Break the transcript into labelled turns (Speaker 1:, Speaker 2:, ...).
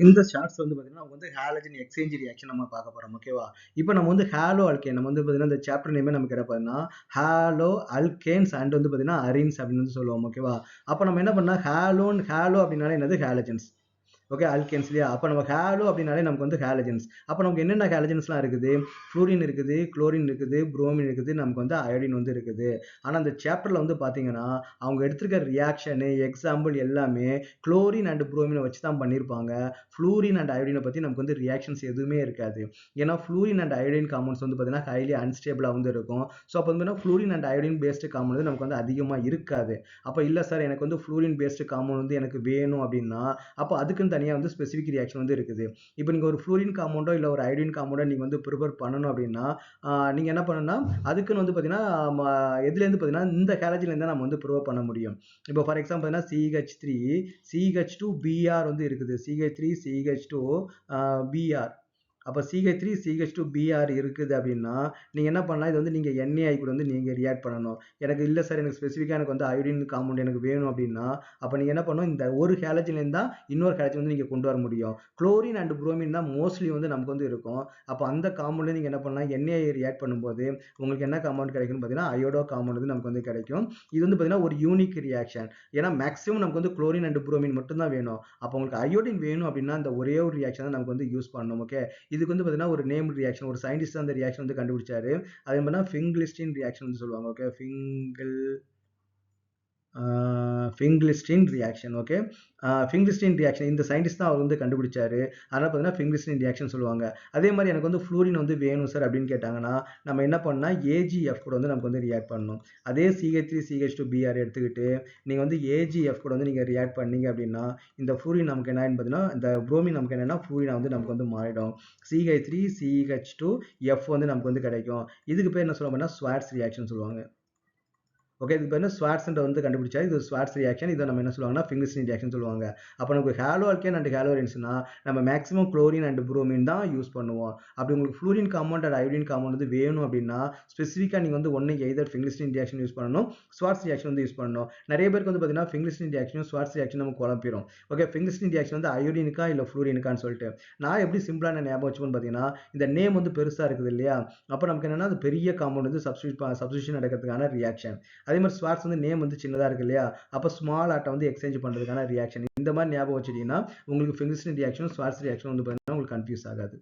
Speaker 1: இந்த ஷார்ட்ஸ் வந்து பார்த்தீங்கன்னா நம்ம வந்து ஹாலஜன் எக்ஸ்சேஞ்ச் ரியாக்ஷன் நம்ம பார்க்க போறோம். ஓகேவா? இப்போ நம்ம வந்து ஹாலோ அல்கேன் நம்ம வந்து பார்த்தீங்கன்னா இந்த சாப்டர் நேமே நமக்கு என்ன பார்த்தீங்கன்னா ஹாலோ அல்கேன்ஸ் அண்ட் வந்து பார்த்தீங்கன்னா அரீன்ஸ் அப்படின்னு வந்து சொல்லுவோம். ஓகேவா? அப்போ நம்ம என்ன பண்ணா ஹாலோ அப்படின்னாலே என்னது ஹாலஜன்ஸ். ஓகே, அல்கேன்ஸ் இல்லையா? அப்போ நம்ம ஹாலோ அப்படின்னாலே நமக்கு வந்து ஹாலஜன்ஸ். அப்போ நமக்கு என்னென்ன ஹாலஜன்ஸ்லாம் இருக்குது? ஃப்ளூரின் இருக்குது, குளோரின் இருக்குது, புரோமின் இருக்குது, நமக்கு வந்து அயோடின் வந்து இருக்குது. ஆனால் அந்த சாப்டர்ல வந்து பார்த்தீங்கன்னா அவங்க எடுத்திருக்க ரியாக்ஷனு எக்ஸாம்பிள் எல்லாமே குளோரின் அண்ட் புரோமினை வச்சு தான் பண்ணியிருப்பாங்க. ஃப்ளூரின் அண்ட் அயோடினை பற்றி நமக்கு வந்து ரியாக்ஷன்ஸ் எதுவுமே இருக்காது. ஏன்னா ஃப்ளூரின் அண்ட் அயோடின் காம்பவுண்ட்ஸ் வந்து பார்த்தீங்கன்னா ஹைலி அன்ஸ்டேபிளாக வந்து இருக்கும். ஸோ அப்போ வந்து fluorine and iodine based compound வந்து நமக்கு வந்து அதிகமாக இருக்காது. அப்போ இல்லை சார் எனக்கு வந்து ஃப்ளூரின் பேஸ்டு காம்பவுண்ட் வந்து எனக்கு வேணும் அப்படின்னா அப்போ அதுக்குன்னு தனியாக வந்து ஸ்பெசிஃபிக் ரியாக்ஷன் வந்து இருக்குது. இப்போ நீங்கள் ஒரு ஃப்ளூரின் காம்பவுண்டோ இல்லை ஒரு அயோடின் காம்பவுண்டோ நீங்கள் வந்து ப்ரிப்பேர் பண்ணணும் அப்படின்னா நீங்கள் என்ன பண்ணணும்னா அதுக்குன்னு வந்து பார்த்தீங்கன்னா எதுலேருந்து பார்த்தீங்கன்னா இந்த ஹாலஜன்லேருந்து நம்ம வந்து ப்ரிப்பேர் பண்ண முடியும். இப்போ ஃபார் எக்ஸாம்பிள் பார்த்தீங்கன்னா CH3 CH2Br வந்து இருக்குது. CH3 CH2 Br. அப்போ CH3 CH2Br இருக்குது அப்படின்னா நீங்கள் என்ன பண்ணலாம், இது வந்து நீங்கள் NaI கூட வந்து நீங்கள் ரியாக்ட் பண்ணணும். எனக்கு இல்லை சார் எனக்கு ஸ்பெசிஃபிக்காக எனக்கு வந்து அயோடின் காம்பவுண்ட் எனக்கு வேணும் அப்படின்னா அப்போ நீங்கள் என்ன பண்ணணும், இந்த ஒரு ஹாலஜன்லேருந்து தான் இன்னொரு ஹாலஜன் வந்து நீங்கள் கொண்டு வர முடியும். குளோரின் அண்ட் புரோமின் தான் மோஸ்ட்லி வந்து நமக்கு வந்து இருக்கும். அப்போ அந்த காம்பவுண்ட்ல நீங்கள் என்ன பண்ணலாம், NaI ரியாக்ட் பண்ணும்போது உங்களுக்கு என்ன காம்பவுண்ட் கிடைக்கும்னு பார்த்தீங்கன்னா அயோடோ காம்பவுண்ட் வந்து நமக்கு வந்து கிடைக்கும். இது வந்து பார்த்தீங்கன்னா ஒரு யூனிக் ரியாக்ஷன். ஏன்னா மேக்ஸிமம் நமக்கு வந்து குளோரின் அண்ட் புரோமின் மட்டும் தான் வேணும். அப்போ உங்களுக்கு அயோடின் வேணும் அப்படின்னா அந்த ஒரே ஒரு ரியாக்ஷன் தான் நமக்கு வந்து யூஸ் பண்ணணும். ஓகே, இதுக்கு வந்து பார்த்தீங்கன்னா ஒரு நேம் ரியாக்ஷன், ஒரு சயின்டிஸ்ட் அந்த ரியாக்ஷன் வந்து கண்டுபிடிச்சாரு. அதே மாதிரி ஃபிங்கிலிஸ்டின் ரியாக்ஷன் வந்து சொல்லுவாங்க. Okay, Finkelstein reaction. Okay, Finkelstein reaction இந்த சயின்டிஸ்ட் தான் அவர் வந்து கண்டுபிடிச்சாரு. அதனால பார்த்தீங்கன்னா ஃபிங்கிலிஸ்டின் ரியாக்ஷன் சொல்லுவாங்க. அதே மாதிரி எனக்கு வந்து ஃப்ளூரின் வந்து வேணும் சார் அப்படின்னு கேட்டாங்கன்னா நம்ம என்ன பண்ணா AgF கூட வந்து நமக்கு வந்து ரியாக்ட் பண்ணணும். அதே CH3 CH2Br எடுத்துக்கிட்டு நீங்கள் வந்து AgF கூட வந்து நீங்கள் ரியாக்ட் பண்ணீங்க அப்படின்னா இந்த ஃப்ளூரின் நமக்கு என்ன பார்த்தீங்கன்னா இந்த புரோமின் நமக்கு என்னன்னா ஃப்ளூரினா வந்து நமக்கு வந்து மாறிடும். CH3 CH2F வந்து நமக்கு வந்து கிடைக்கும். இதுக்கு பேர் என்ன சொல்லுவாங்கன்னா ஸ்வார்ட்ஸ் ரியாக்ஷன் சொல்லுவாங்க. ஓகே, இது பேர் ஸ்வார்ட்ஸ் வந்து கண்டுபிடிச்சாரு. இது ஸ்வார்ட்ஸ் ரியாக்ஷன். இதை நம்ம என்ன சொல்லுவாங்கன்னா ஃபிங்கிலிஸ்டின் ரியாக்ஷன் சொல்லுவாங்க. அப்போ நமக்கு ஹாலோ அல்கேன் அண்ட் ஹாலோரின்ஸ்னா நம்ம மேக்ஸிமம் குளோரின் அண்ட் புரோமின் தான் யூஸ் பண்ணுவோம். அப்படி உங்களுக்கு fluorine compound and iodine compound வந்து வேணும் அப்படின்னா ஸ்பெசிஃபிக்காக நீங்கள் வந்து ஒன்று எய்தர் ஃபிங்கிலிஸ்டின் ரியாக்ஷன் யூஸ் பண்ணணும், ஸ்வார்ட்ஸ் ரியாக்ஷன் வந்து யூஸ் பண்ணணும். நிறைய பேருக்கு வந்து பார்த்தீங்கன்னா ஃபிங்கிலிஸ்டின் ரியாக்ஷனும் ஸ்வார்ட்ஸ் ரியாக்ஷன் நமக்கு குழப்பிடும். ஓகே, ஃபிங்கிலிஸ்டின் ரியாக்ஷன் வந்து அயோடினுக்கா இல்லை ஃப்ளூரினுக்கான்னு சொல்லிட்டு நான் எப்படி சிம்பிளான ஞாபகம் வச்சுக்கணும்னு பார்த்தீங்கன்னா இந்த நேம் வந்து பெருசாக இருக்குது இல்லையா? அப்போ நமக்கு என்னன்னா அது பெரிய காம்பவுண்ட் வந்து சப்ஸ்டியூஷன் நடக்கிறதுக்கான ரியாக்ஷன். அதே மாதிரி ஸ்வார்ட்ஸ் வந்து நேம் வந்து சின்னதாக இருக்கு இல்லையா? அப்போ ஸ்மால் ஆட்டை வந்து எக்ஸ்சேஞ்ச் பண்ணுறதுக்கான ரியாக்ஷன். இந்த மாதிரி ஞாபகம் வச்சுட்டீங்கன்னா உங்களுக்கு ஃபிங்கிலிஸ்டின் ரியாக்ஷனும் ஸ்வார்ட்ஸ் ரியாக்ஷனும் வந்து பார்த்தீங்கன்னா உங்களுக்கு கன்ஃபியூஸ் ஆகாது.